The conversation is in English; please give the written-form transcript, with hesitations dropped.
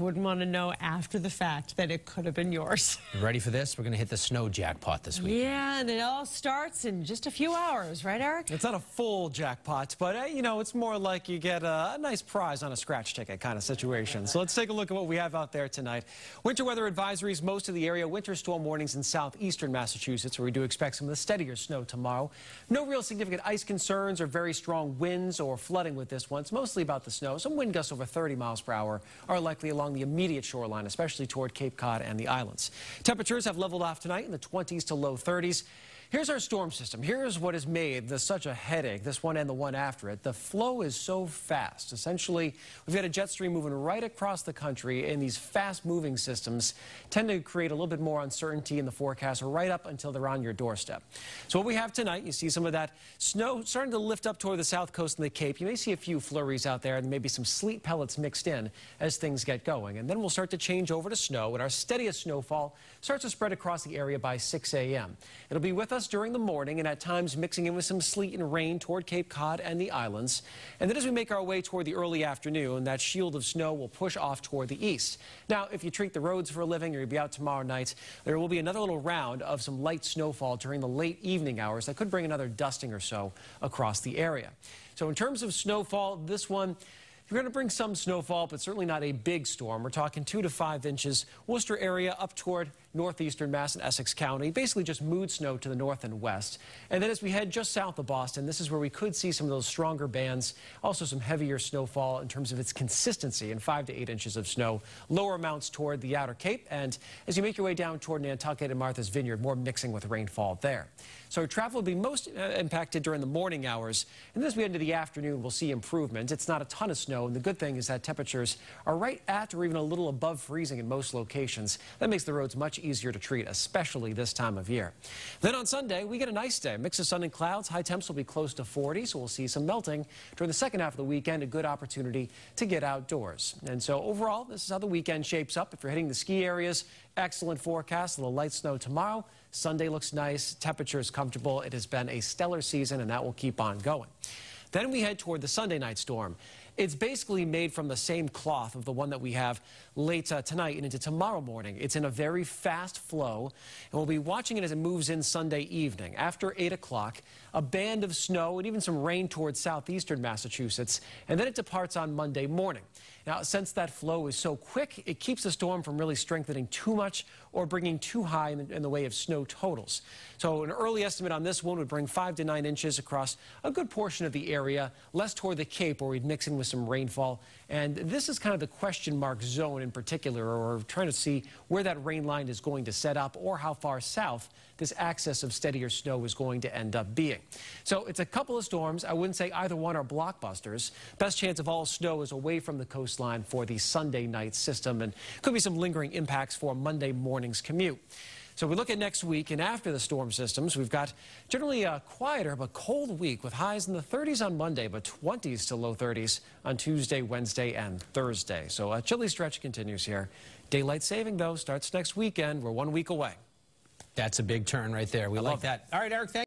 wouldn't want to know after the fact that it could have been yours. Ready for this? We're going to hit the snow jackpot this week. Yeah, and it all starts in just a few hours, right, Eric? It's not a full jackpot, but, you know, it's more like you get a nice prize on a scratch ticket kind of situation. So let's take a look at what we have out there tonight. Winter weather advisories, most of the area. Winter storm warnings in southeastern Massachusetts, where we do expect some of the steadier snow tomorrow. No real significant ice concerns or very strong winds or flooding with this one. It's mostly about the snow. Some wind gusts over 30 miles per hour are likely along the immediate shoreline, especially toward Cape Cod and the islands. Temperatures have leveled off tonight in the 20s to low 30s. Here's our storm system. Here's what has made this such a headache, this one and the one after it. The flow is so fast. Essentially, we've got a jet stream moving right across the country, and these fast-moving systems tend to create a little bit more uncertainty in the forecast right up until they're on your doorstep. So what we have tonight, you see some of that snow starting to lift up toward the south coast and the Cape. You may see a few flurries out there and maybe some sleet pellets mixed in as things get going. And then we'll start to change over to snow, and our steadiest snowfall starts to spread across the area by 6 a.m. It'll be with us during the morning and at times mixing in with some sleet and rain toward Cape Cod and the islands. And then as we make our way toward the early afternoon, that shield of snow will push off toward the east. Now, if you treat the roads for a living or you'll be out tomorrow night, there will be another little round of some light snowfall during the late evening hours that could bring another dusting or so across the area. So in terms of snowfall, this one, we're going to bring some snowfall, but certainly not a big storm. We're talking 2 to 5 inches. Worcester area up toward northeastern Mass and Essex County. Basically just mood snow to the north and west. And then as we head just south of Boston, this is where we could see some of those stronger bands. Also some heavier snowfall in terms of its consistency, and 5 to 8 inches of snow. Lower amounts toward the outer Cape. And as you make your way down toward Nantucket and Martha's Vineyard, more mixing with rainfall there. So travel will be most impacted during the morning hours. And then as we head into the afternoon, we'll see improvement. It's not a ton of snow. And the good thing is that temperatures are right at or even a little above freezing in most locations. That makes the roads much easier to treat, especially this time of year. Then on Sunday, we get a nice day. Mix of sun and clouds. High temps will be close to 40, so we'll see some melting. During the second half of the weekend, a good opportunity to get outdoors. And so overall, this is how the weekend shapes up. If you're hitting the ski areas, excellent forecast. A little light snow tomorrow. Sunday looks nice. Temperature is comfortable. It has been a stellar season, and that will keep on going. Then we head toward the Sunday night storm. It's basically made from the same cloth of the one that we have late tonight and into tomorrow morning. It's in a very fast flow, and we'll be watching it as it moves in Sunday evening. After 8 o'clock, a band of snow and even some rain towards southeastern Massachusetts, and then it departs on Monday morning. Now, since that flow is so quick, it keeps the storm from really strengthening too much or bringing too high in the way of snow totals. So an early estimate on this one would bring 5 to 9 inches across a good portion of the area, less toward the Cape where we'd mix in with some rainfall. And this is kind of the question mark zone in particular, or trying to see where that rain line is going to set up or how far south this axis of steadier snow is going to end up being. So it's a couple of storms. I wouldn't say either one are blockbusters. Best chance of all snow is away from the coastline for the Sunday night system, and could be some lingering impacts for Monday morning's commute. So we look at next week, and after the storm systems, we've got generally a quieter but cold week with highs in the 30s on Monday, but 20s to low 30s on Tuesday, Wednesday, and Thursday. So a chilly stretch continues here. Daylight saving, though, starts next weekend. We're 1 week away. That's a big turn right there. We like that. All right, Eric, thank you.